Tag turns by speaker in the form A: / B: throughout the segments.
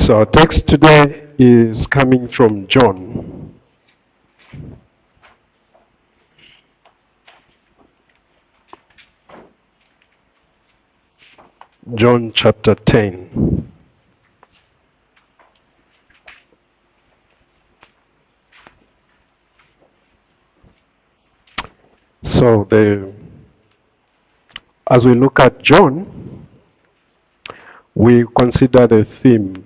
A: So our text today is coming from John. John chapter 10. So as we look at John, we consider the theme: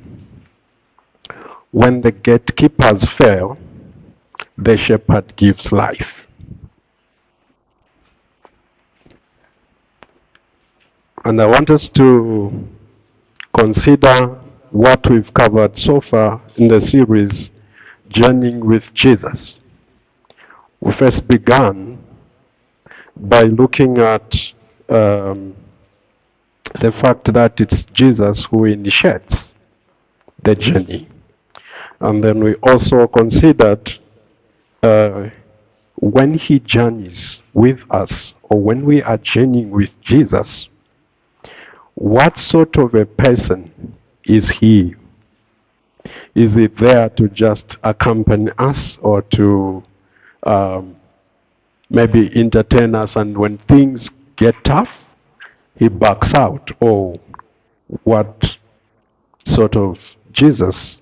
A: when the gatekeepers fail, the shepherd gives life. And I want us to consider what we've covered so far in the series, Journeying with Jesus. We first began by looking at the fact that it's Jesus who initiates the journey. And then we also considered when he journeys with us, or when we are journeying with Jesus, what sort of a person is he? Is he there to just accompany us, or to maybe entertain us, and when things get tough, he backs out? Or what sort of Jesus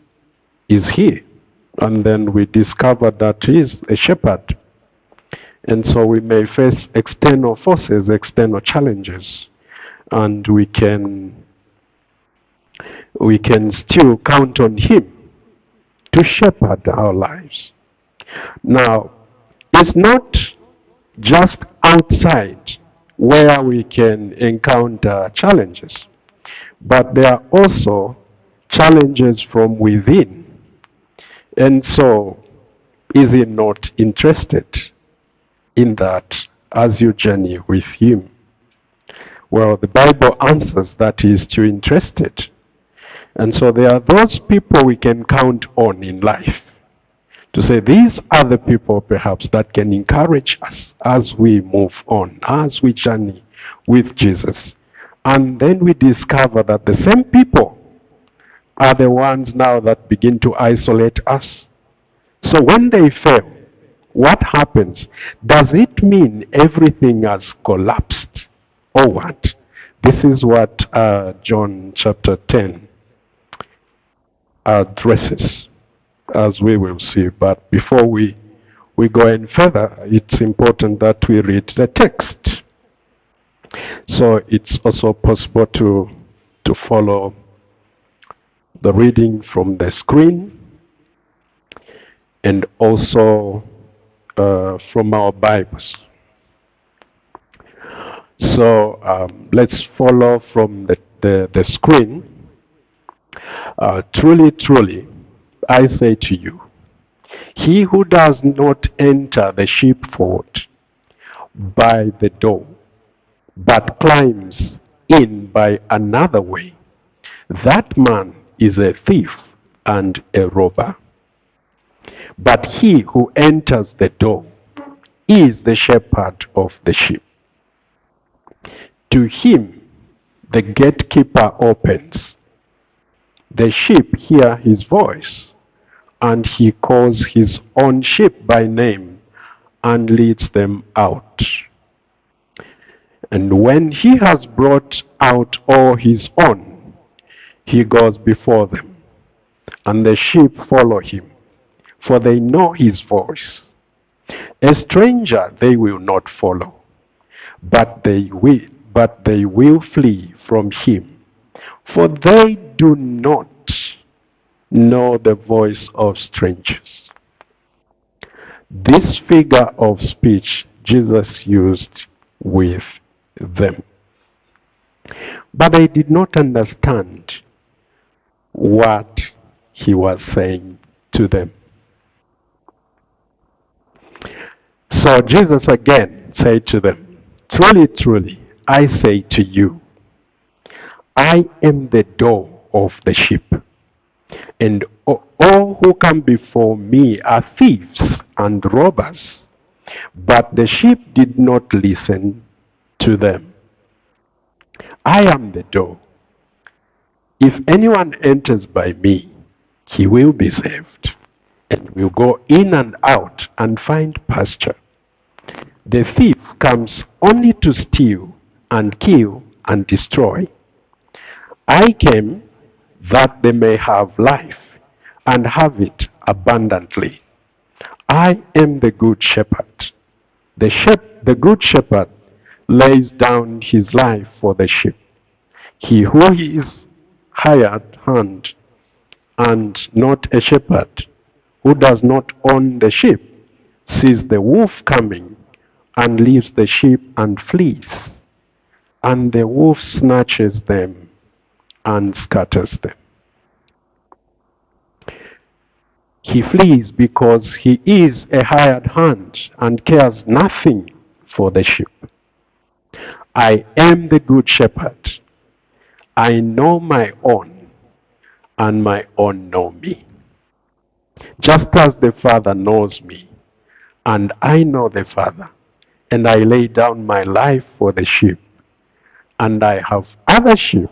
A: is he? And then we discovered that he is a shepherd. And so we may face external forces, external challenges, and we can still count on him to shepherd our lives. Now, it's not just outside where we can encounter challenges, but there are also challenges from within. And so, is he not interested in that as you journey with him? Well, the Bible answers that he is still interested. And so there are those people we can count on in life to say these are the people perhaps that can encourage us as we move on, as we journey with Jesus. And then we discover that the same people are the ones now that begin to isolate us. So when they fail, what happens? Does it mean everything has collapsed, or what? This is what John chapter 10 addresses, as we will see. But before we go any further, it's important that we read the text. So it's also possible to follow the reading from the screen, and also from our Bibles. So let's follow from the screen. Truly, truly, I say to you, he who does not enter the sheepfold by the door, but climbs in by another way, that man is a thief and a robber. But he who enters the door is the shepherd of the sheep. To him the gatekeeper opens. The sheep hear his voice, and he calls his own sheep by name and leads them out. And when he has brought out all his own, he goes before them, and the sheep follow him, for they know his voice. A stranger they will not follow, but they will flee from him, for they do not know the voice of strangers. This figure of speech Jesus used with them. But they did not understand what he was saying to them. So Jesus again said to them, truly, truly, I say to you, I am the door of the sheep. And all who come before me are thieves and robbers, but the sheep did not listen to them. I am the door. If anyone enters by me, he will be saved, and will go in and out and find pasture. The thief comes only to steal and kill and destroy. I came that they may have life and have it abundantly. I am the good shepherd. The good shepherd lays down his life for the sheep. He who is hired hand and not a shepherd, who does not own the sheep, sees the wolf coming and leaves the sheep and flees. And the wolf snatches them and scatters them. He flees because he is a hired hand and cares nothing for the sheep. I am the good shepherd. I know my own, and my own know me. Just as the Father knows me, and I know the Father, and I lay down my life for the sheep. And I have other sheep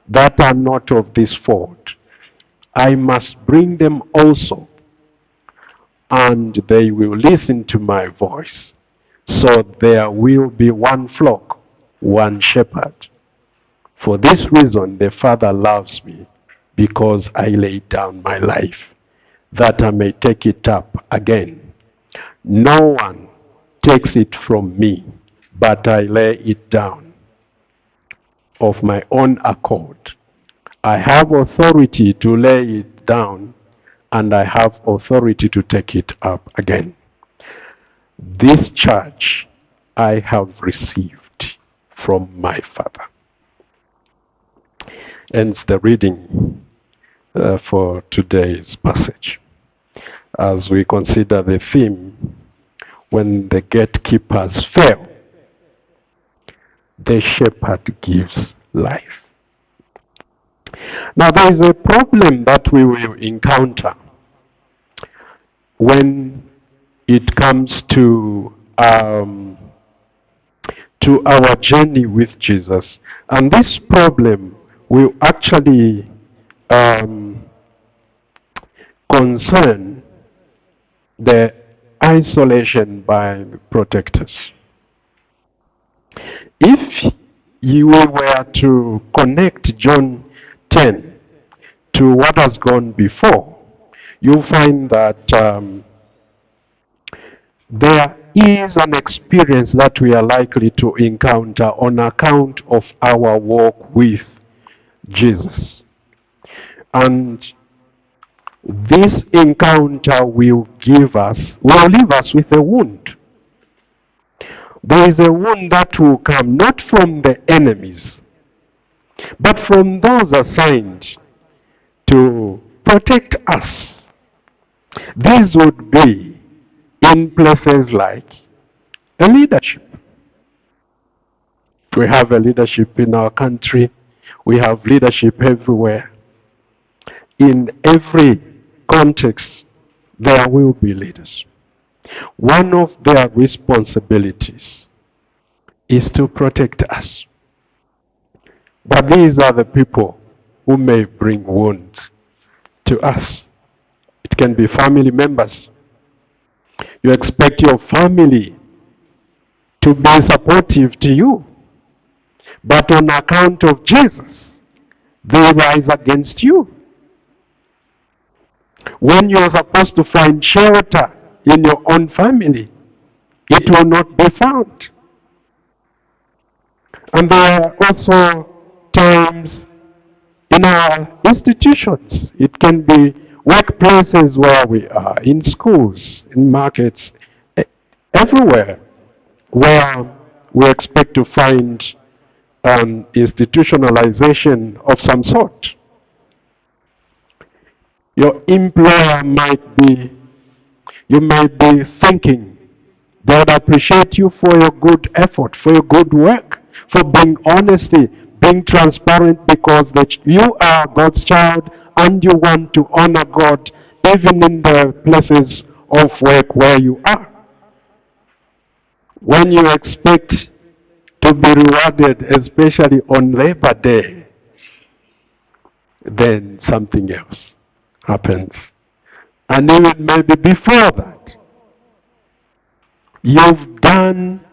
A: that are not of this fold. I must bring them also, and they will listen to my voice. So there will be one flock, one shepherd. For this reason the Father loves me, because I lay down my life, that I may take it up again. No one takes it from me, but I lay it down of my own accord. I have authority to lay it down, and I have authority to take it up again. This charge I have received from my Father. Ends the reading for today's passage. As we consider the theme, when the gatekeepers fail, the shepherd gives life. Now there is a problem that we will encounter when it comes to our journey with Jesus. And this problem will actually concern the isolation by protectors. If you were to connect John 10 to what has gone before, you'll find that there is an experience that we are likely to encounter on account of our walk with Jesus. And this encounter will leave us with a wound. There is a wound that will come not from the enemies, but from those assigned to protect us. These would be in places like a leadership. We have a leadership in our country. We have leadership everywhere. In every context, there will be leaders. One of their responsibilities is to protect us. But these are the people who may bring wounds to us. It can be family members. You expect your family to be supportive to you, but on account of Jesus, they rise against you. When you are supposed to find shelter in your own family, it will not be found. And there are also times in our institutions. It can be workplaces where we are, in schools, in markets, everywhere where we expect to find institutionalization of some sort. Your employer you might be thinking they would appreciate you for your good effort, for your good work, for being honesty, being transparent, because you are God's child and you want to honor God even in the places of work where you are. When you expect to be rewarded, especially on Labor Day, then something else happens. And even maybe before that, you've done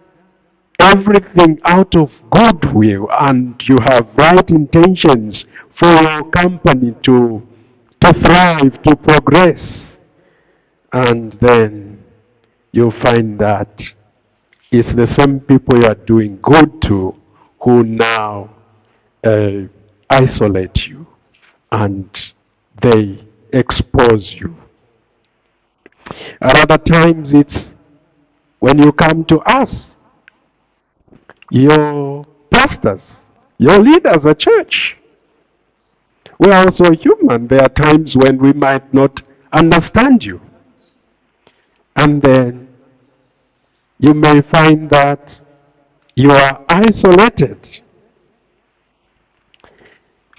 A: everything out of goodwill and you have right intentions for your company to thrive, to progress. And then you find that it's the same people you are doing good to who now uh, isolate you and they expose you. At other times, it's when you come to us, your pastors, your leaders at church. We are also human. There are times when we might not understand you. And then you may find that you are isolated.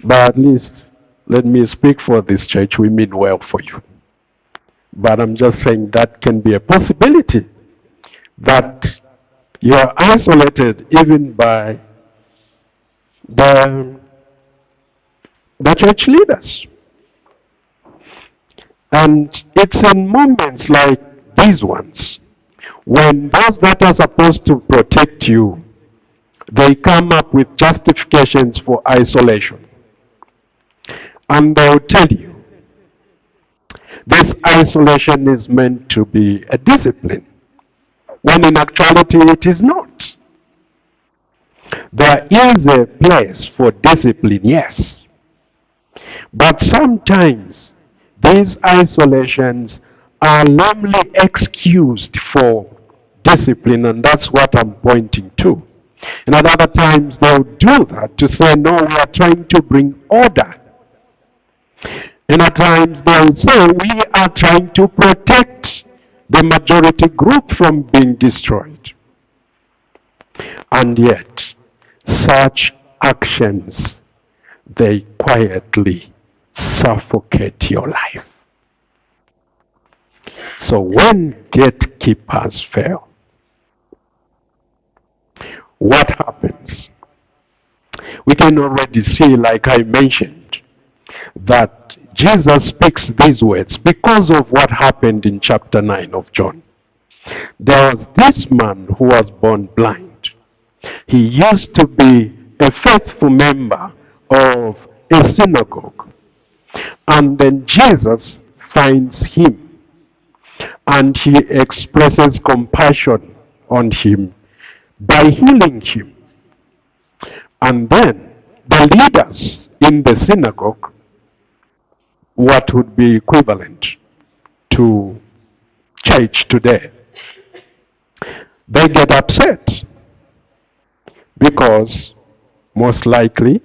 A: But at least, let me speak for this church. We mean well for you. But I'm just saying that can be a possibility that you are isolated even by the, the church leaders. And it's in moments like these ones when those that are supposed to protect you, they come up with justifications for isolation. And they'll tell you this isolation is meant to be a discipline, when in actuality it is not. There is a place for discipline, yes. But sometimes these isolations are lamely excused for discipline, and that's what I'm pointing to. And at other times they'll do that to say, no, we are trying to bring order. And at times they'll say, we are trying to protect the majority group from being destroyed. And yet, such actions, they quietly suffocate your life. So when gatekeepers fail, what happens? We can already see, like I mentioned, that Jesus speaks these words because of what happened in chapter 9 of John. There was this man who was born blind. He used to be a faithful member of a synagogue. And then Jesus finds him and he expresses compassion on him by healing him. And then the leaders in the synagogue, what would be equivalent to church today, they get upset because most likely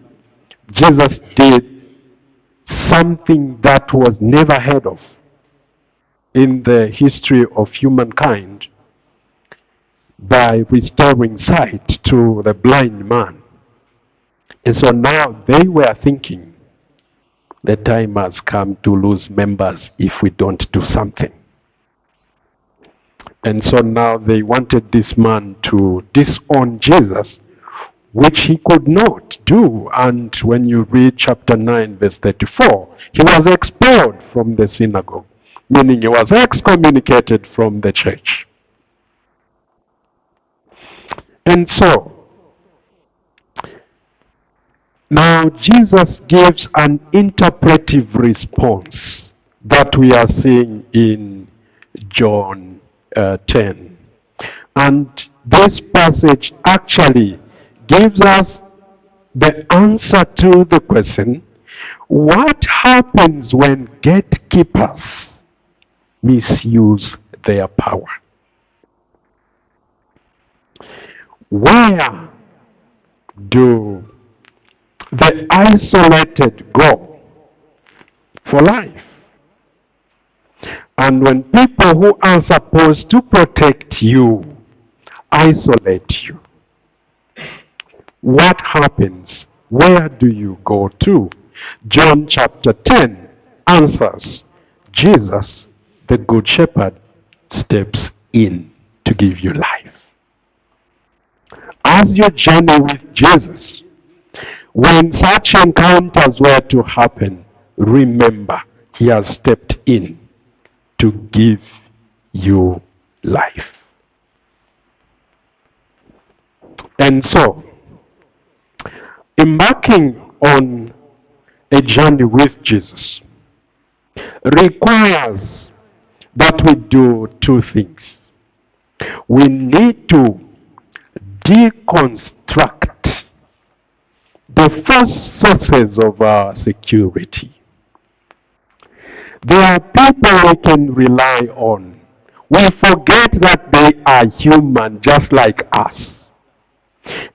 A: Jesus did something that was never heard of in the history of humankind by restoring sight to the blind man. And so now they were thinking the time has come to lose members if we don't do something. And so now they wanted this man to disown Jesus, which he could not do. And when you read chapter 9, verse 34, he was expelled from the synagogue, meaning he was excommunicated from the church. And so, now Jesus gives an interpretive response that we are seeing in John 10. And this passage actually gives us the answer to the question, what happens when gatekeepers misuse their power? Where do the isolated go for life? And when people who are supposed to protect you isolate you, what happens? Where do you go to? John chapter 10 answers. Jesus, the Good Shepherd, steps in to give you life. As you journey with Jesus, When such encounters were to happen, remember, he has stepped in to give you life. And so, embarking on a journey with Jesus requires that we do two things. We need to deconstruct the false sources of our security. There are people we can rely on. We forget that they are human just like us.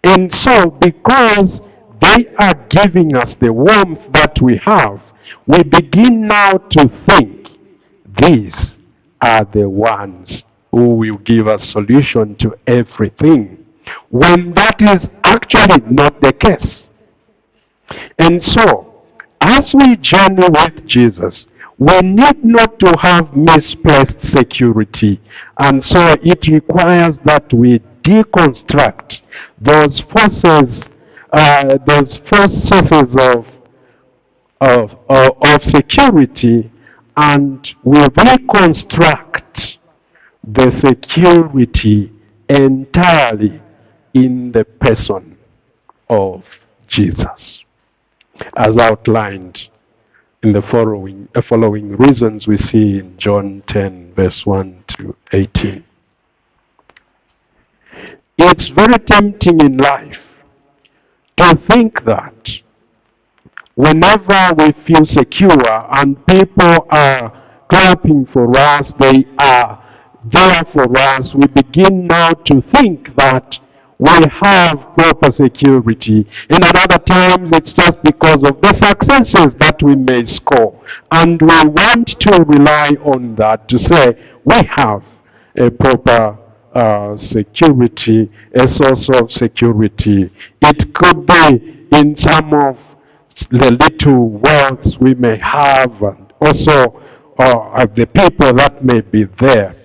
A: And so, because they are giving us the warmth that we have, we begin now to think these are the ones who will give us solution to everything, when that is actually not the case. And so, as we journey with Jesus, we need not to have misplaced security. And so it requires that we deconstruct those forces, those false sources of security, and we reconstruct the security entirely in the person of Jesus, as outlined in the following reasons we see in John 10, verse 1 to 18. It's very tempting in life to think that whenever we feel secure and people are clapping for us, they are there for us, we begin now to think that we have proper security. And at other times, it's just because of the successes that we may score. And we want to rely on that to say we have a proper security, a source of security. It could be in some of the little wealth we may have, and also the people that may be there.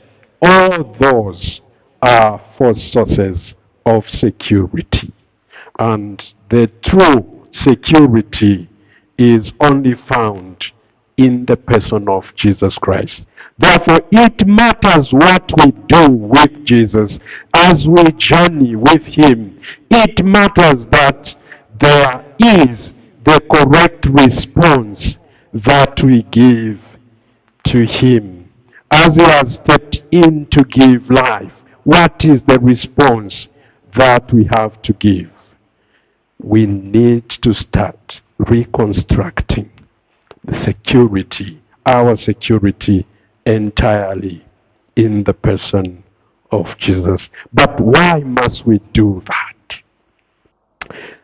A: All those are false sources of security. And the true security is only found in the person of Jesus Christ. Therefore, it matters what we do with Jesus as we journey with him. It matters that there is the correct response that we give to him. As he has stepped in to give life, what is the response that we have to give? We need to start reconstructing the security, our security, entirely in the person of Jesus. But why must we do that?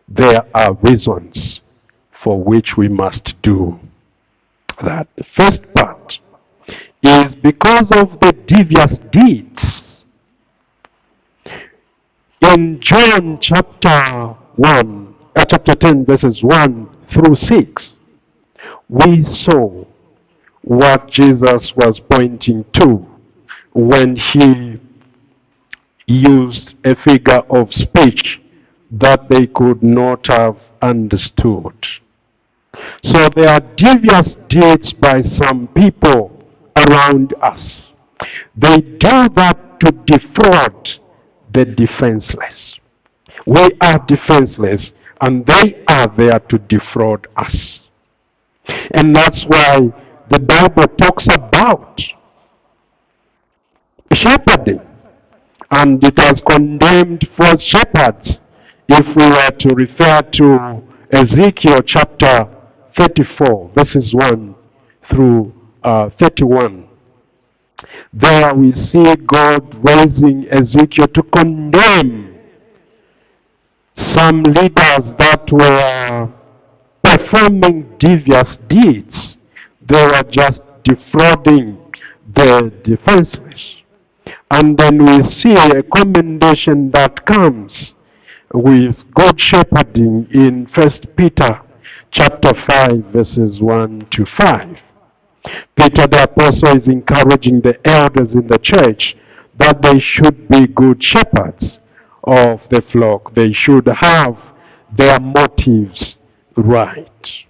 A: There are reasons for which we must do that. The first part is because of the devious deeds. In John chapter 10, verses 1 through 6, we saw what Jesus was pointing to when he used a figure of speech that they could not have understood. So there are devious deeds by some people around us. They do that to defraud the defenseless. We are defenseless, and they are there to defraud us. And that's why the Bible talks about shepherding, and it has condemned false shepherds. If we were to refer to Ezekiel chapter 34, verses 1 through 31, there we see God raising Ezekiel to condemn some leaders that were performing devious deeds. They were just defrauding the defenseless. And then we see a commendation that comes with good shepherding in 1 Peter chapter 5, verses 1 to 5. Peter the apostle is encouraging the elders in the church that they should be good shepherds of the flock. They should have their motives right.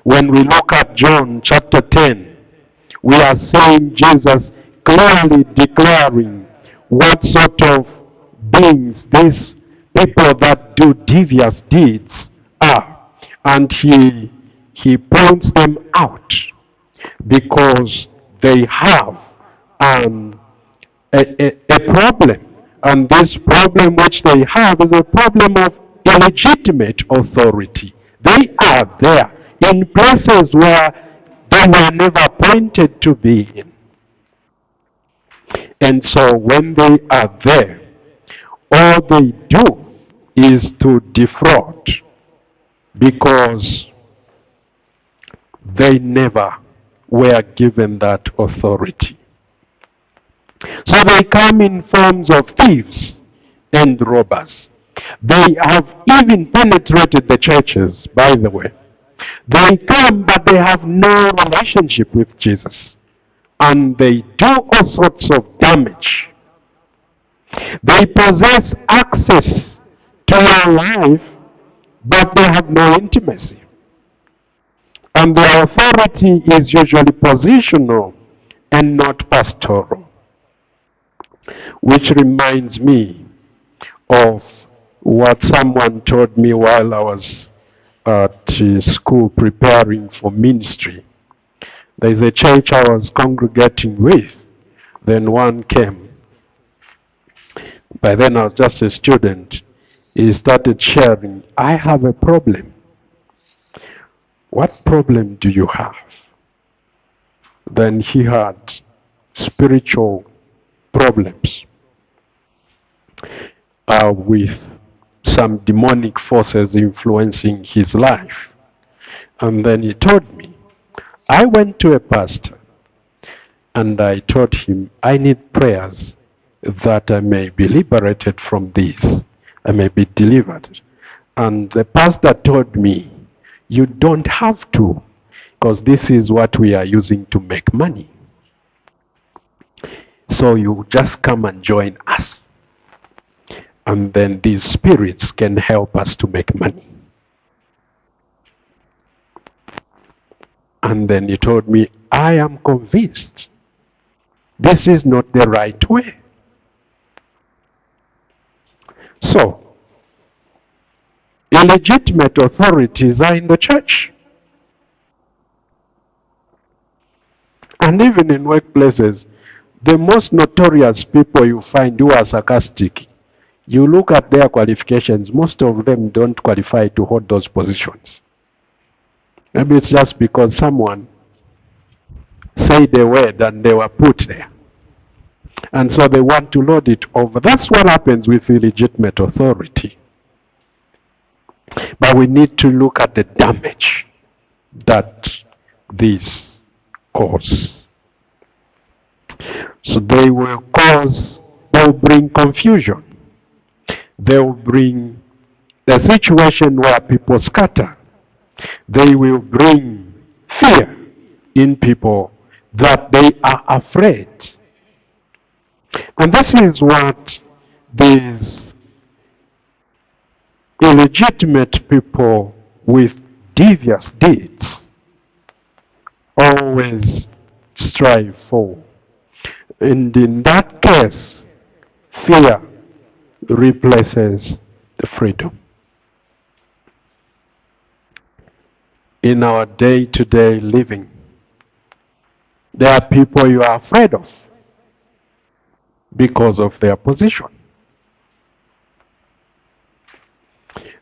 A: When we look at John chapter 10, we are seeing Jesus clearly declaring what sort of beings these people that do devious deeds are. And he points them out because they have a problem. And this problem which they have is a problem of illegitimate authority. They are there in places where they were never appointed to be in. And so when they are there, all they do is to defraud because they never were given that authority. So they come in forms of thieves and robbers. They have even penetrated the churches, by the way. They come, but they have no relationship with Jesus. And they do all sorts of damage. They possess access to your life, but they have no intimacy. And their authority is usually positional and not pastoral. Which reminds me of what someone told me while I was at school preparing for ministry. There's a church I was congregating with. Then one came. By then I was just a student. He started sharing, I have a problem. What problem do you have? Then he had spiritual problems with some demonic forces influencing his life. And then he told me, I went to a pastor and I told him, I need prayers that I may be liberated from this. I may be delivered. And the pastor told me, you don't have to, because this is what we are using to make money. So you just come and join us. And then these spirits can help us to make money. And then he told me, I am convinced this is not the right way. So, illegitimate authorities are in the church. And even in workplaces, the most notorious people you find who are sarcastic, you look at their qualifications, most of them don't qualify to hold those positions. Maybe it's just because someone said a word and they were put there. And so they want to lord it over. That's what happens with illegitimate authority. But we need to look at the damage that these cause. So they will bring confusion. They will bring a situation where people scatter. They will bring fear in people that they are afraid. And this is what these illegitimate people with devious deeds always strive for. And in that case, fear replaces the freedom. In our day-to-day living, there are people you are afraid of because of their position.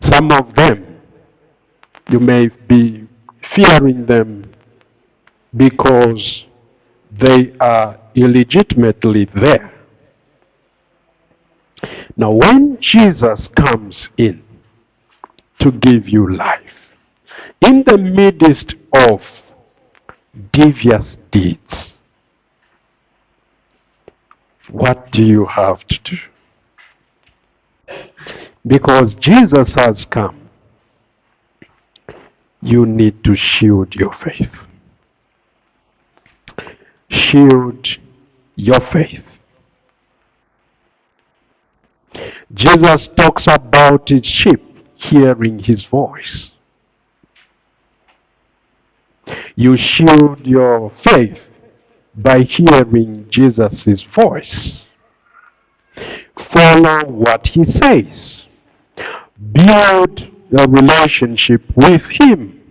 A: Some of them, you may be fearing them because they are illegitimately there. Now, when Jesus comes in to give you life, in the midst of devious deeds, what do you have to do? Because Jesus has come, you need to shield your faith. Shield your faith. Jesus talks about his sheep hearing his voice. You shield your faith by hearing Jesus' voice. Follow what he says. Build a relationship with him.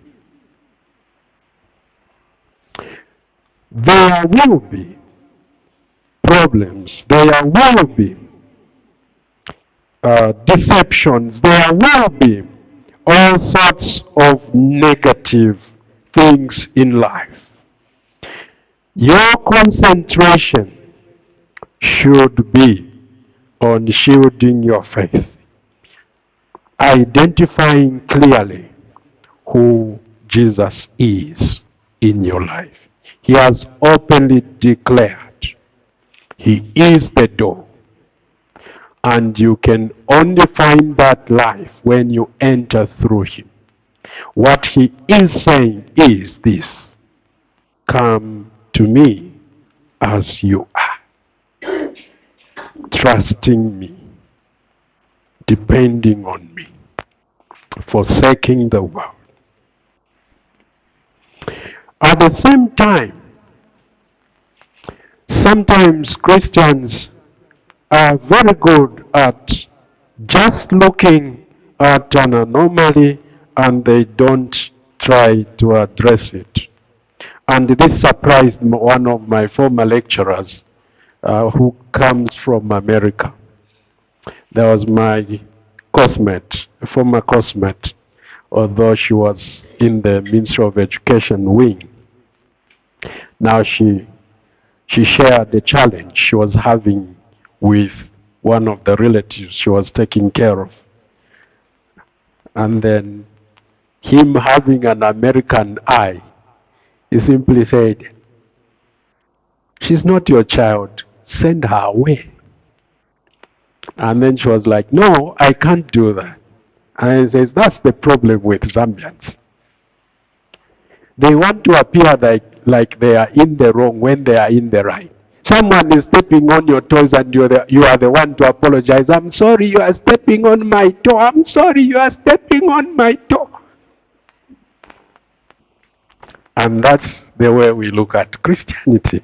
A: There will be problems. There will be deceptions. There will be all sorts of negative things in life. Your concentration should be on shielding your faith, identifying clearly who Jesus is in your life. He has openly declared he is the door, and you can only find that life when you enter through him. What he is saying is this: come to me as you are, trusting me, depending on me, forsaking the world. At the same time, sometimes Christians are very good at just looking at an anomaly and they don't try to address it. And this surprised one of my former lecturers who comes from America. There was my coursemate, a former coursemate, although she was in the Ministry of Education wing. Now she shared the challenge she was having with one of the relatives she was taking care of. And then him having an American eye, he simply said, she's not your child, send her away. And then she was like, no, I can't do that. And he says, that's the problem with Zambians. They want to appear like they are in the wrong when they are in the right. Someone is stepping on your toes and you are the one to apologize. I'm sorry, you are stepping on my toe. I'm sorry, you are stepping on my toe. And that's the way we look at Christianity.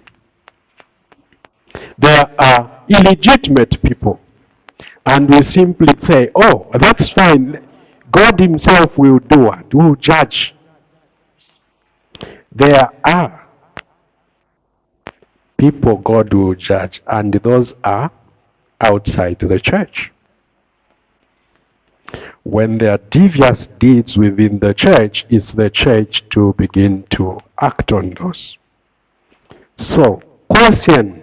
A: There are illegitimate people. And we simply say, oh, that's fine. God himself will do it, will judge. There are people God will judge, and those are outside the church. When there are devious deeds within the church, it's the church to begin to act on those. So, question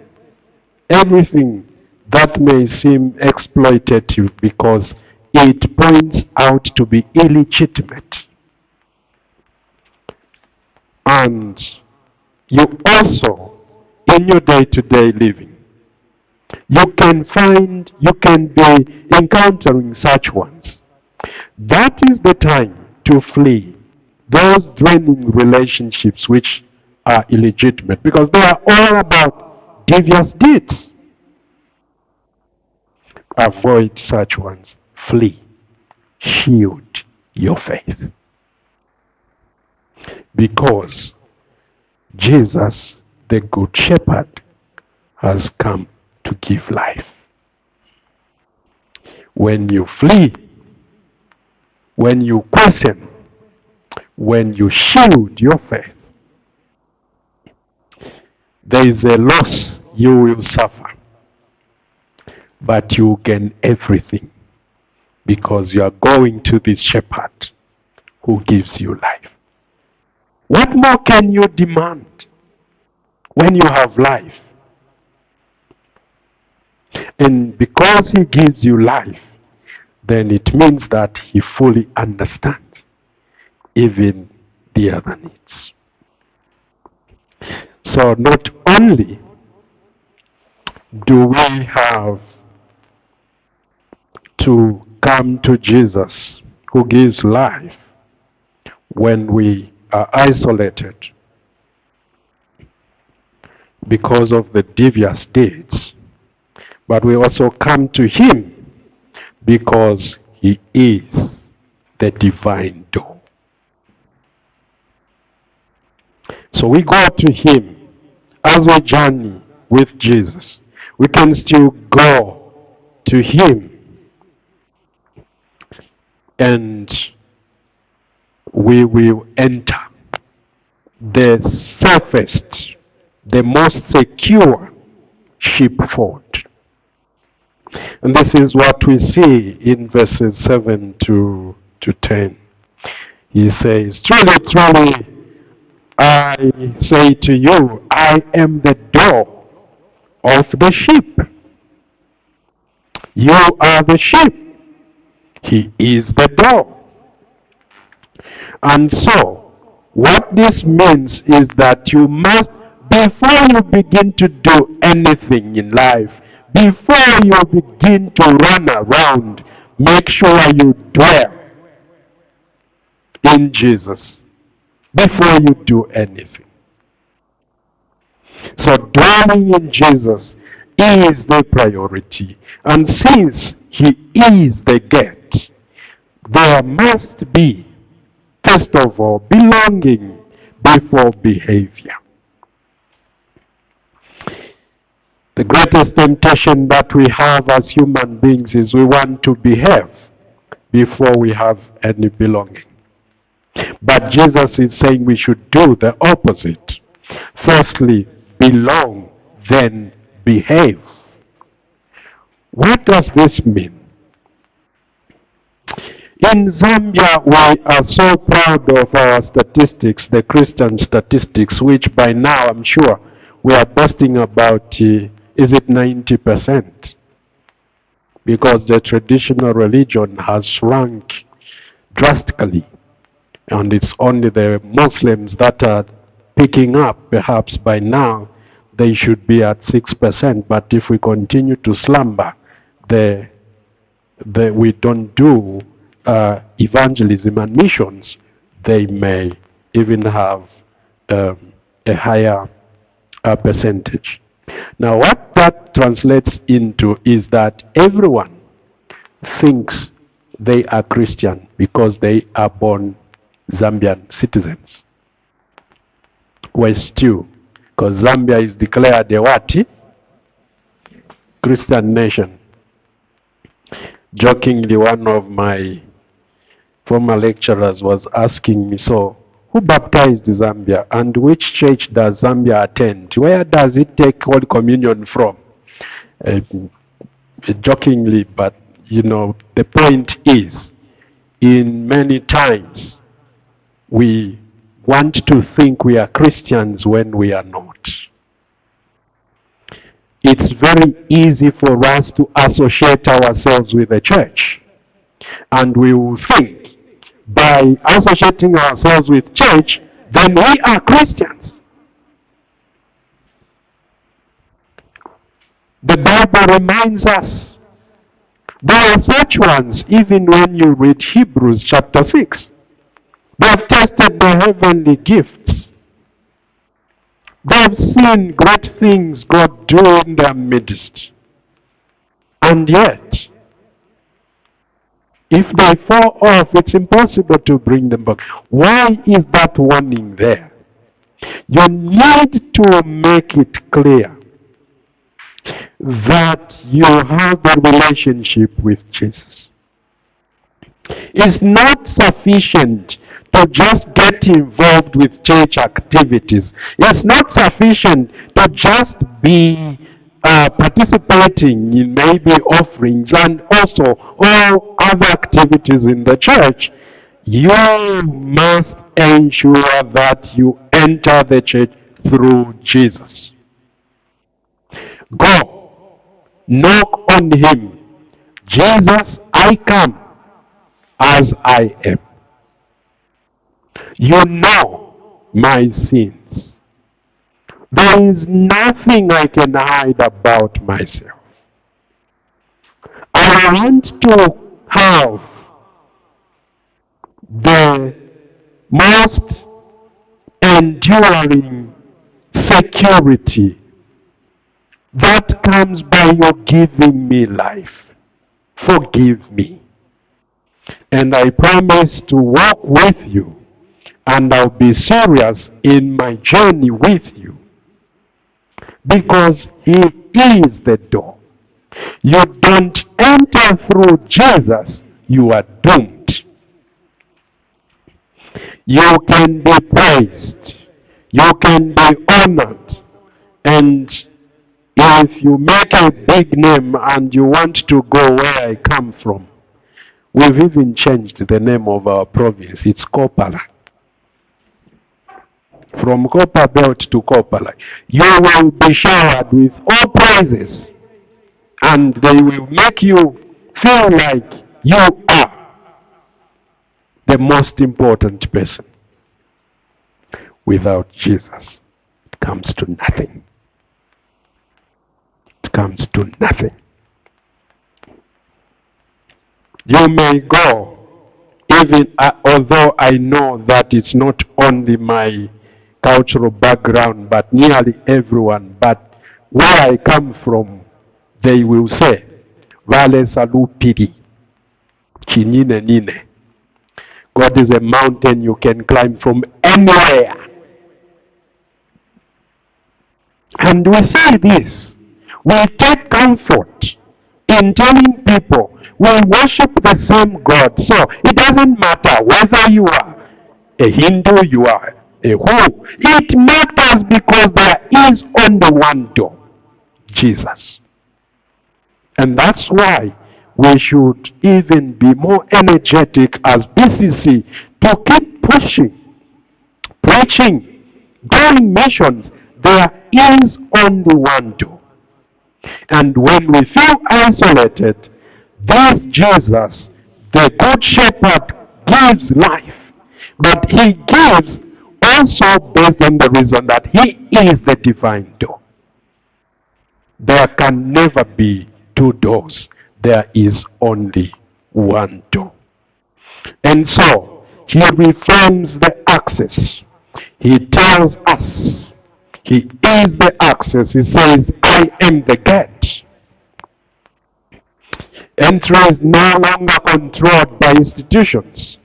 A: everything that may seem exploitative because it points out to be illegitimate. And you also, in your day-to-day living, you can be encountering such ones. That is the time to flee those draining relationships which are illegitimate, because they are all about devious deeds. Avoid such ones. Flee. Shield your faith. Because Jesus, the Good Shepherd, has come to give life. When you flee, when you question, when you shield your faith, there is a loss you will suffer, but you gain everything because you are going to this shepherd who gives you life. What more can you demand when you have life? And because he gives you life, then it means that he fully understands even the other needs. So not only do we have to come to Jesus who gives life when we are isolated because of the devious deeds, but we also come to him because he is the divine door. So we go to him as we journey with Jesus. We can still go to him and we will enter the safest, the most secure sheepfold. And this is what we see in verses 7 to 10. He says, truly, truly, I say to you, I am the door of the sheep. You are the sheep. He is the door. And so, what this means is that you must, before you begin to do anything in life, before you begin to run around, make sure you dwell in Jesus before you do anything. So dwelling in Jesus is the priority. And since he is the gate, there must be, first of all, belonging before behavior. The greatest temptation that we have as human beings is we want to behave before we have any belonging. But Jesus is saying we should do the opposite. Firstly, belong, then behave. What does this mean? In Zambia, we are so proud of our statistics, the Christian statistics, which by now I'm sure we are boasting about, is it 90%? Because the traditional religion has shrunk drastically. And it's only the Muslims that are picking up. Perhaps by now they should be at 6%. But if we continue to slumber, we don't do evangelism and missions, they may even have a higher percentage. Now, what that translates into is that everyone thinks they are Christian because they are born Zambian citizens. West too, because Zambia is declared a what? Christian nation. Jokingly, one of my former lecturers was asking me, so who baptized Zambia and which church does Zambia attend? Where does it take Holy Communion from? Jokingly, but you know, the point is, in many times, we want to think we are Christians when we are not. It's very easy for us to associate ourselves with the church. And we will think, by associating ourselves with church, then we are Christians. The Bible reminds us, there are such ones, even when you read Hebrews chapter 6. They've tasted the heavenly gifts. They've seen great things God do in their midst. And yet, if they fall off, it's impossible to bring them back. Why is that warning there? You need to make it clear that you have a relationship with Jesus. It's not sufficient to just get involved with church activities. It's not sufficient to just be participating in maybe offerings and also all other activities in the church. You must ensure that you enter the church through Jesus. Go, knock on him. Jesus, I come as I am. You know my sins. There is nothing I can hide about myself. I want to have the most enduring security that comes by your giving me life. Forgive me. And I promise to walk with you and I'll be serious in my journey with you, because he is the door. You don't enter through Jesus, you are doomed. You can be praised, you can be honored, and if you make a big name and you want to go where I come from, we've even changed the name of our province. It's Kopala. From Copper Belt to Kopala. You will be showered with all praises, and they will make you feel like you are the most important person. Without Jesus, it comes to nothing. It comes to nothing. You may go, even although I know that it's not only my cultural background, but nearly everyone, but where I come from, they will say, Vale Salupidi, Chinine Nine. God is a mountain you can climb from anywhere. And we say this, we take comfort in telling people we worship the same God. So it doesn't matter whether you are a Hindu, you are a who. It matters because there is only one door, Jesus. And that's why we should even be more energetic as BCC to keep pushing, preaching, doing missions. There is only one door. And when we feel isolated, this Jesus, the Good Shepherd, gives life. But he gives also based on the reason that he is the divine door. There can never be two doors. There is only one door. And so, he reforms the access. He tells us he is the access. He says, I am the gate. Entry is no longer controlled by institutions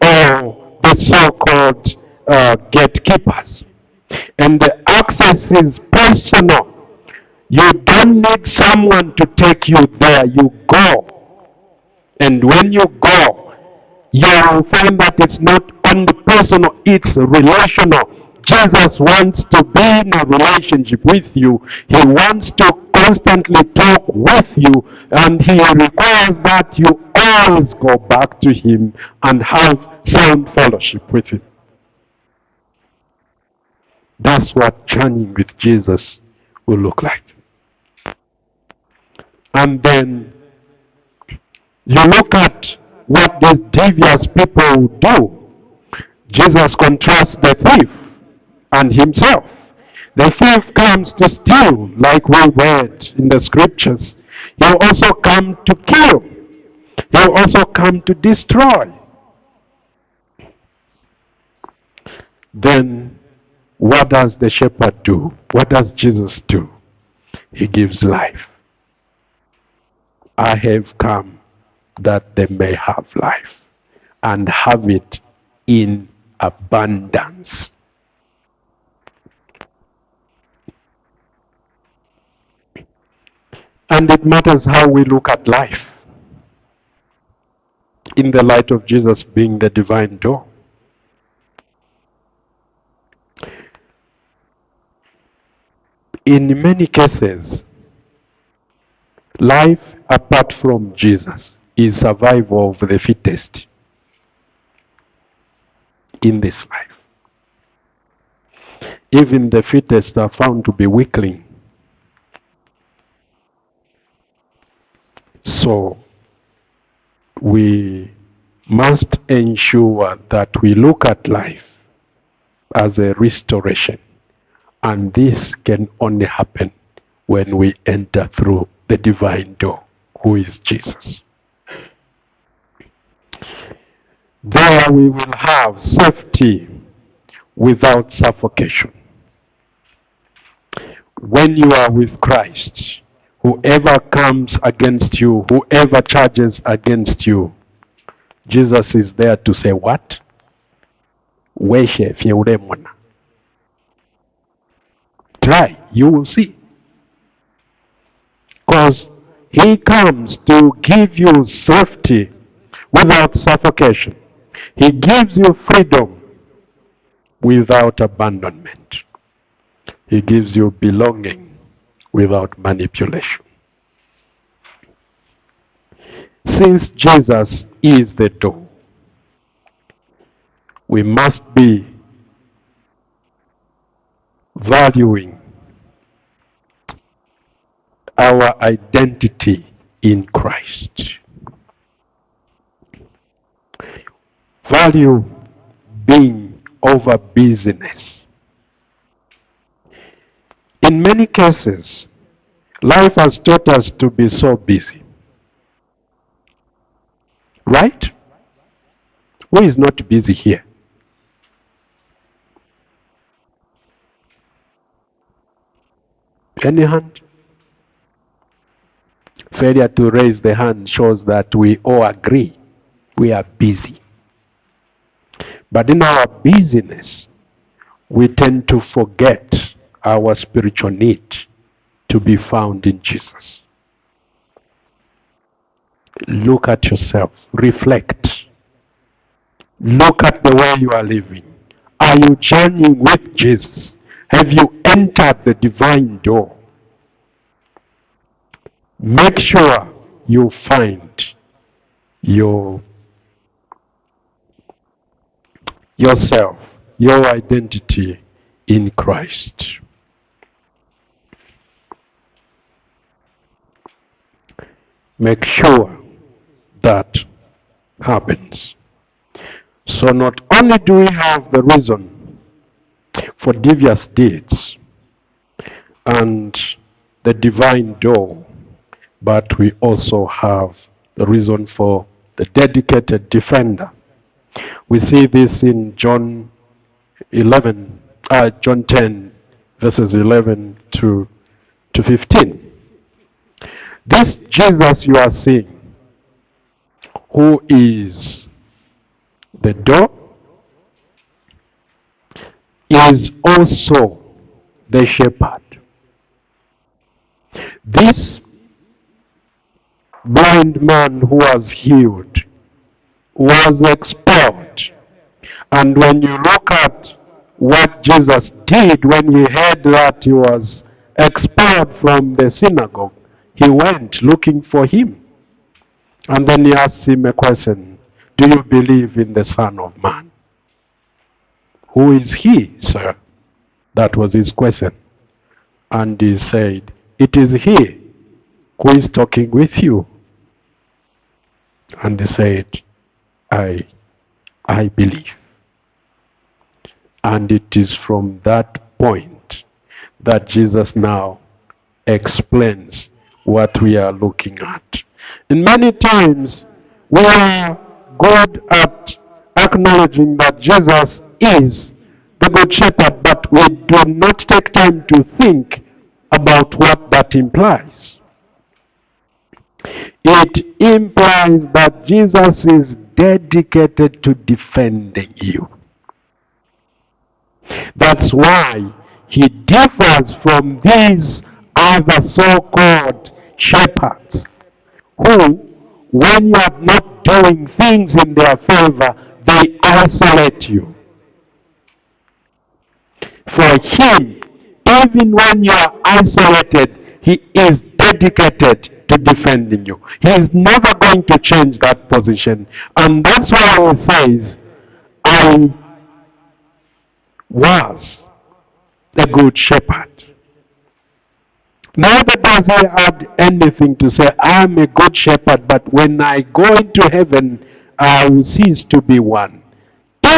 A: or the so-called gatekeepers. And the access is personal. You don't need someone to take you there. You go. And when you go, you will find that it's not only personal, it's relational. Jesus wants to be in a relationship with you. He wants to constantly talk with you, and he requires that you always go back to him and have sound fellowship with him. That's what journeying with Jesus will look like. And then you look at what these devious people do. Jesus contrasts the thief and himself. The thief comes to steal, like we read in the scriptures. He'll also come to kill. He'll also come to destroy. Then what does the shepherd do? What does Jesus do? He gives life. I have come that they may have life and have it in abundance. And it matters how we look at life in the light of Jesus being the divine door. In many cases, life apart from Jesus is survival of the fittest in this life. Even the fittest are found to be weakling. So we must ensure that we look at life as a restoration. And this can only happen when we enter through the divine door, who is Jesus. There we will have safety without suffocation. When you are with Christ, whoever comes against you, whoever charges against you, Jesus is there to say, what? weshefye ulemona. Try, you will see. Because he comes to give you safety without suffocation. He gives you freedom without abandonment. He gives you belonging without manipulation. Since Jesus is the door, we must be valuing our identity in Christ. Value being over busyness. In many cases, life has taught us to be so busy. Right? Who is not busy here? Any hand? Failure to raise the hand shows that we all agree we are busy. But in our busyness, we tend to forget our spiritual need to be found in Jesus. Look at yourself, reflect. Look at the way you are living. Are you journeying with Jesus? Have you entered the divine door? Make sure you find yourself, your identity in Christ. Make sure that happens. So not only do we have the reason for devious deeds and the divine door, but we also have the reason for the dedicated defender. We see this in John 10, verses 11 to 15. This Jesus you are seeing, who is the door, is also the shepherd. This blind man who was healed was expelled. And when you look at what Jesus did when he heard that he was expelled from the synagogue, he went looking for him. And then he asked him a question, do you believe in the Son of Man? Who is he, sir? That was his question. And he said, it is he who is talking with you. And he said, I believe. And it is from that point that Jesus now explains what we are looking at. And many times we are good at acknowledging that Jesus is the Good Shepherd, but we do not take time to think about what that implies. It implies that Jesus is dedicated to defending you. That's why he differs from these other so-called shepherds who, when you are not doing things in their favor, they isolate you. For him, even when you are isolated, he is dedicated to defending you. He is never going to change that position. And that's why he says, I was the good shepherd. Neither does he add anything to say, I'm a good shepherd, but when I go into heaven, I will cease to be one.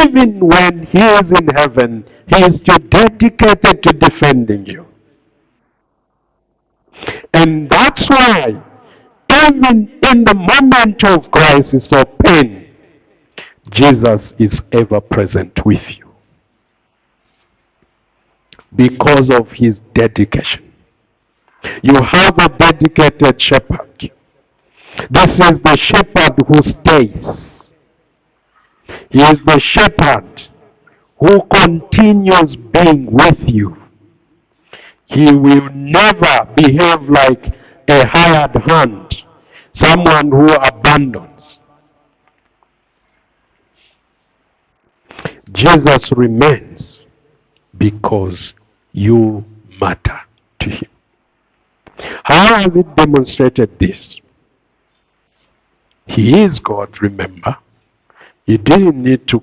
A: Even when he is in heaven, he is still dedicated to defending you. And that's why, even in the moment of crisis or pain, Jesus is ever present with you. Because of his dedication. You have a dedicated shepherd. This is the shepherd who stays. He is the shepherd who continues being with you. He will never behave like a hired hand, someone who abandons. Jesus remains because you matter to him. How has it demonstrated this? He is God, remember. He didn't need to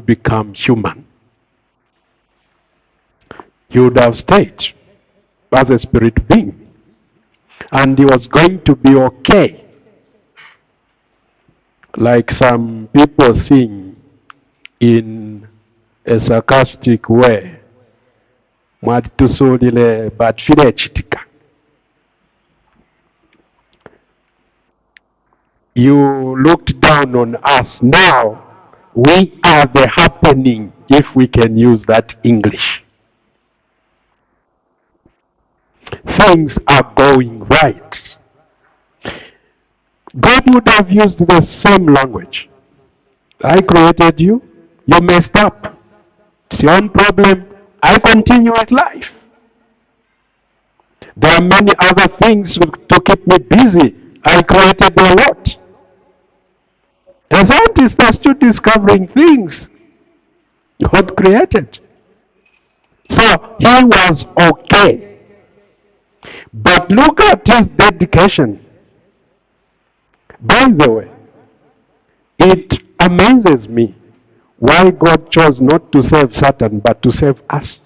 A: become human. He would have stayed as a spirit being. And he was going to be okay. Like some people sing in a sarcastic way. Mwatusulile batfire chitika. You looked down on us. Now we are the happening, if we can use that English. Things are going right. God would have used the same language. I created you, you messed up. It's your own problem. I continue with life. There are many other things to keep me busy. I created a lot. A scientist are still discovering things God created. So he was okay. But look at his dedication. By the way, it amazes me why God chose not to save Satan but to save us.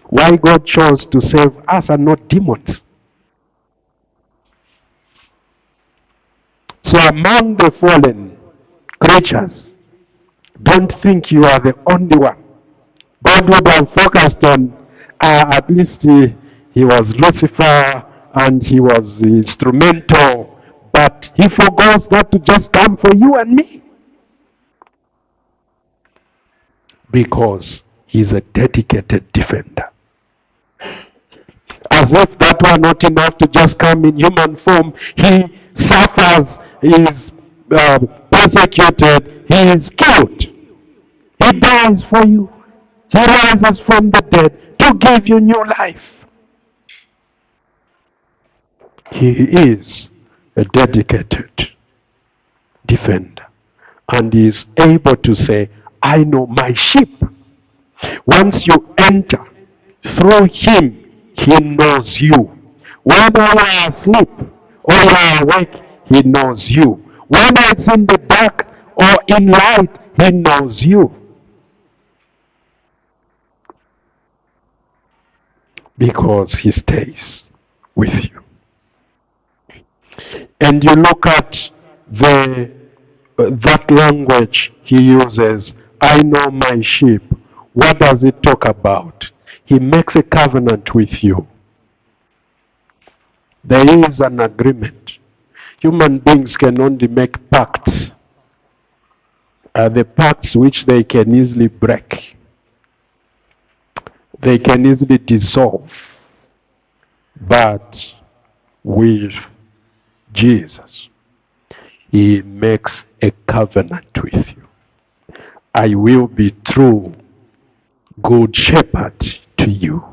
A: Why God chose to save us and not demons. So among the fallen creatures, don't think you are the only one. God would have focused on at least he was Lucifer and he was instrumental, but he forgot that to just come for you and me. Because he's a dedicated defender. As if that were not enough to just come in human form, he suffers, he is persecuted, he is killed. He dies for you. He rises from the dead to give you new life. He is a dedicated defender. And he is able to say, I know my sheep. Once you enter through him, he knows you. Whether you are asleep or you are awake, he knows you. Whether it's in the dark or in light, he knows you. Because he stays with you. And you look at that language he uses, I know my sheep. What does it talk about? He makes a covenant with you. There is an agreement. Human beings can only make pacts. The pacts which they can easily break. They can easily dissolve. But with Jesus, he makes a covenant with you. I will be true good shepherd to you.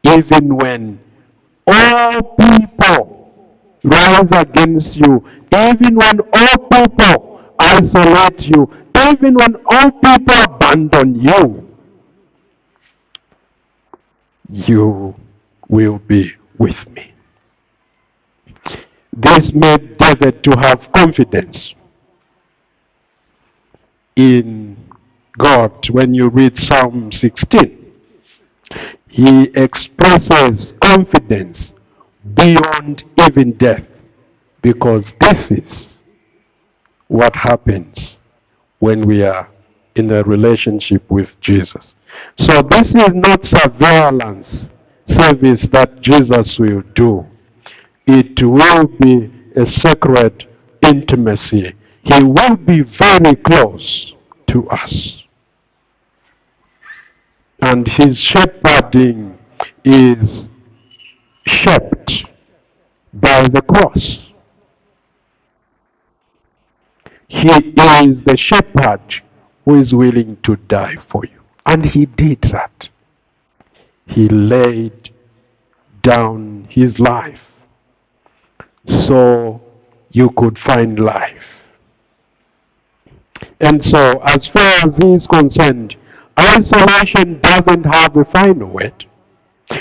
A: Even when all people rise against you, even when all people isolate you, even when all people abandon you, you will be with me. This made David to have confidence in God. When you read Psalm 16, he expresses confidence beyond even death, because this is what happens when we are in a relationship with Jesus. So this is not surveillance service that Jesus will do. It will be a sacred intimacy. He will be very close to us. And his shepherding is shaped by the cross. He is the shepherd who is willing to die for you. And he did that. He laid down his life so you could find life. And so, as far as he is concerned, isolation doesn't have a final word.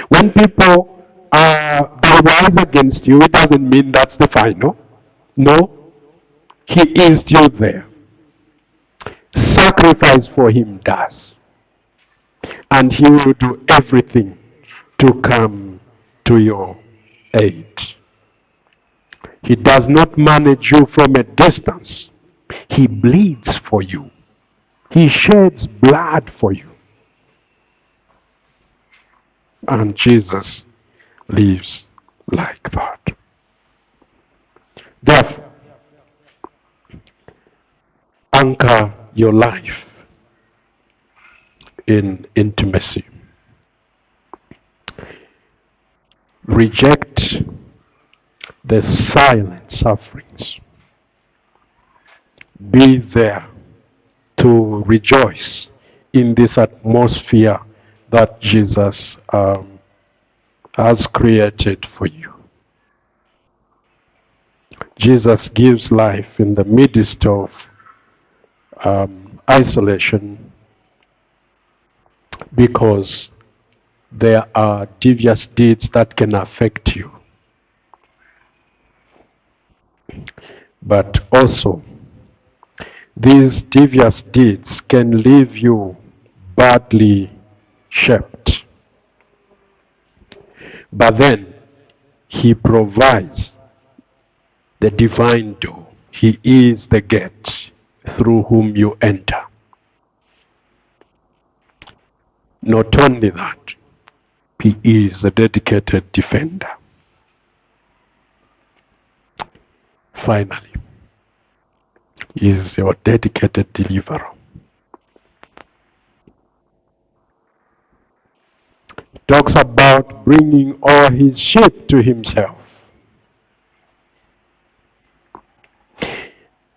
A: When people they rise against you, it doesn't mean that's the final. No, he is still there. Sacrifice for him does. And he will do everything to come to your aid. He does not manage you from a distance. He bleeds for you. He sheds blood for you. And Jesus lives like that. Therefore, anchor your life in intimacy. Reject the silent sufferings. Be there to rejoice in this atmosphere that Jesus has created for you. Jesus gives life in the midst of isolation because there are devious deeds that can affect you. But also, these devious deeds can leave you badly shaped. But then, he provides the divine door. He is the gate through whom you enter. Not only that, he is a dedicated defender. Finally, he is your dedicated deliverer. He talks about bringing all his sheep to himself.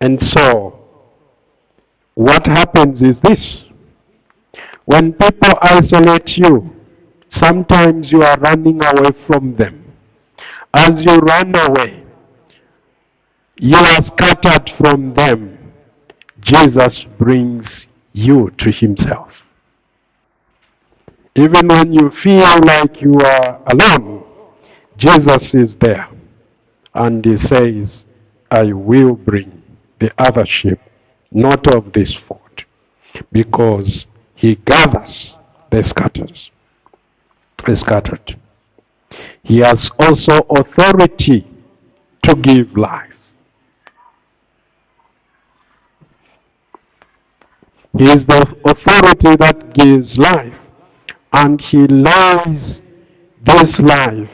A: And so, what happens is this. When people isolate you, sometimes you are running away from them. As you run away, you are scattered from them. Jesus brings you to himself. Even when you feel like you are alone, Jesus is there. And he says, I will bring the other sheep, not of this fold, because he gathers the scattered. He has also authority to give life. He is the authority that gives life, and he lays this life,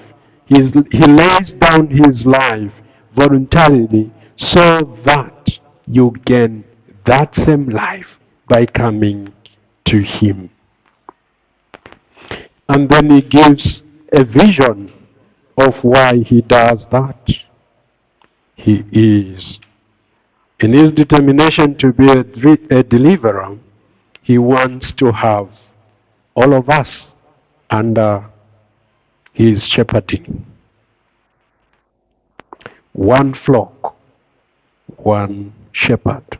A: he lays down his life voluntarily so that you gain that same life by coming to him. And then he gives a vision of why he does that. He is, in his determination to be a deliverer, he wants to have all of us under his shepherding. One flock, one shepherd.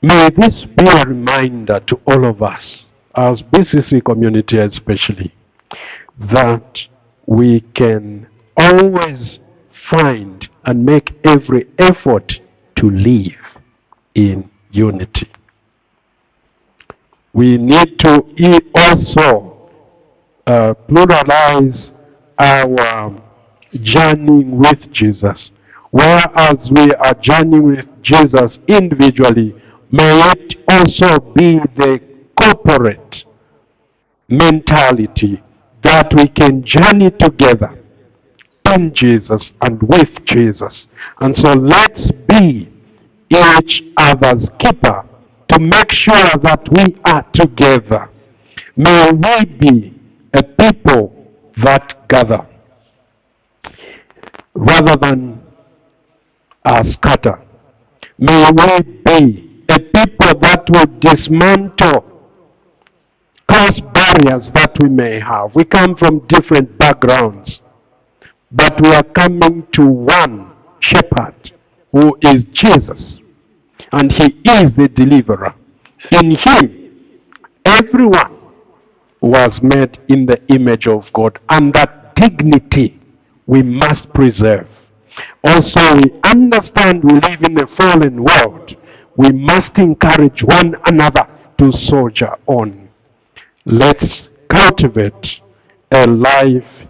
A: May this be a reminder to all of us, as BCC community especially, that we can always find and make every effort to live in unity. We need to also pluralize our journey with Jesus. Whereas we are journeying with Jesus individually, may it also be the corporate mentality that we can journey together in Jesus and with Jesus. And so let's be each other's keeper to make sure that we are together. May we be a people that gather. rather than scatter. May we be a people that will dismantle caste barriers that we may have. We come from different backgrounds, but we are coming to one shepherd who is Jesus, and he is the deliverer. In him, everyone was made in the image of God, and that dignity we must preserve. Also, we understand we live in a fallen world. We must encourage one another to soldier on. Let's cultivate a life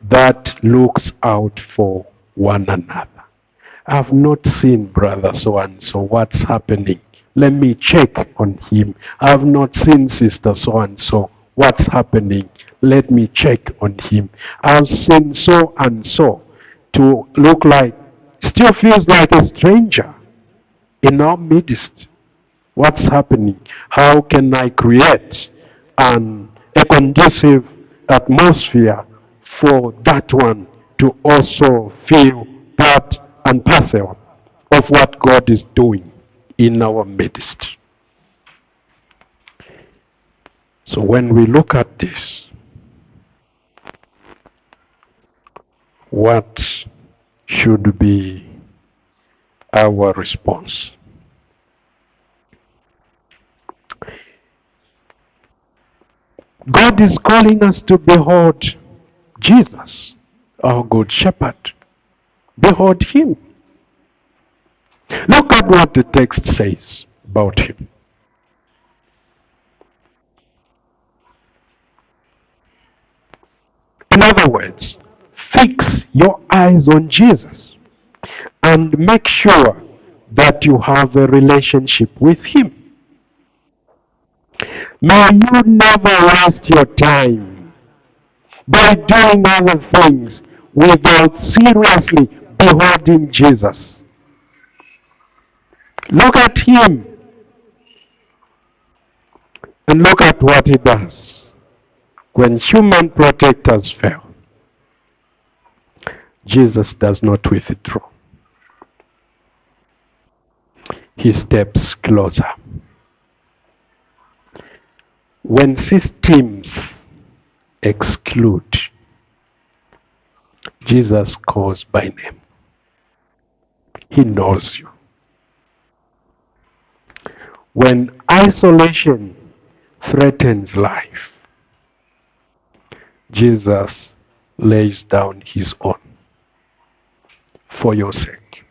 A: that looks out for one another. I've not seen brother so and so. What's happening? Let me check on him. I've not seen sister so and so. What's happening? Let me check on him. I've seen so and so to look like, still feels like a stranger in our midst. What's happening? How can I create a conducive atmosphere for that one to also feel part and parcel of what God is doing in our midst? So when we look at this, what should be our response? God is calling us to behold Jesus, our good shepherd. Behold him. Look at what the text says about him. In other words, fix your eyes on Jesus and make sure that you have a relationship with him. May you never waste your time by doing other things without seriously beholding Jesus. Look at him and look at what he does. When human protectors fail, Jesus does not withdraw. He steps closer. When systems exclude, Jesus calls by name. He knows you. When isolation threatens life, Jesus lays down his own for your sake.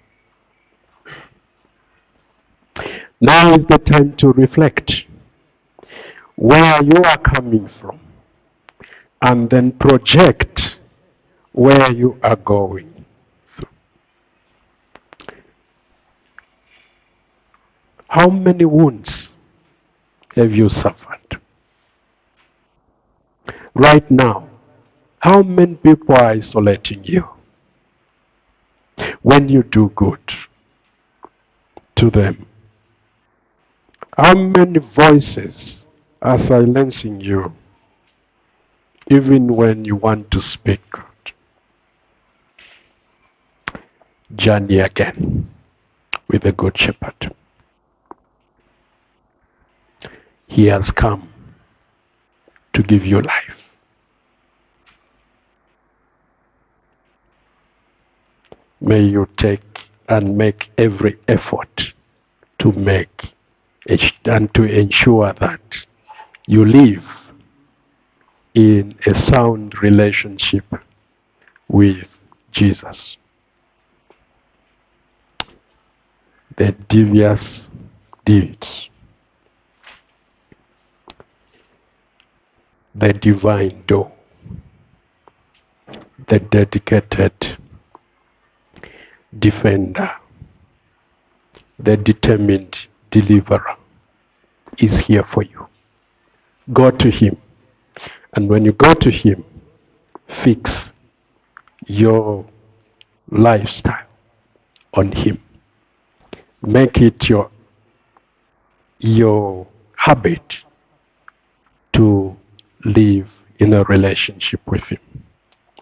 A: Now is the time to reflect where you are coming from and then project where you are going through. How many wounds have you suffered? Right now, how many people are isolating you? When you do good to them, how many voices are silencing you even when you want to speak good? Journey again with the Good Shepherd. He has come to give you life. May you take and make every effort to make and to ensure that you live in a sound relationship with Jesus. The devious deeds, the divine door, the dedicated defender, the determined deliverer is here for you. Go to him. And when you go to him, fix your lifestyle on him. Make it your habit to live in a relationship with him.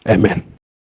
A: Amen.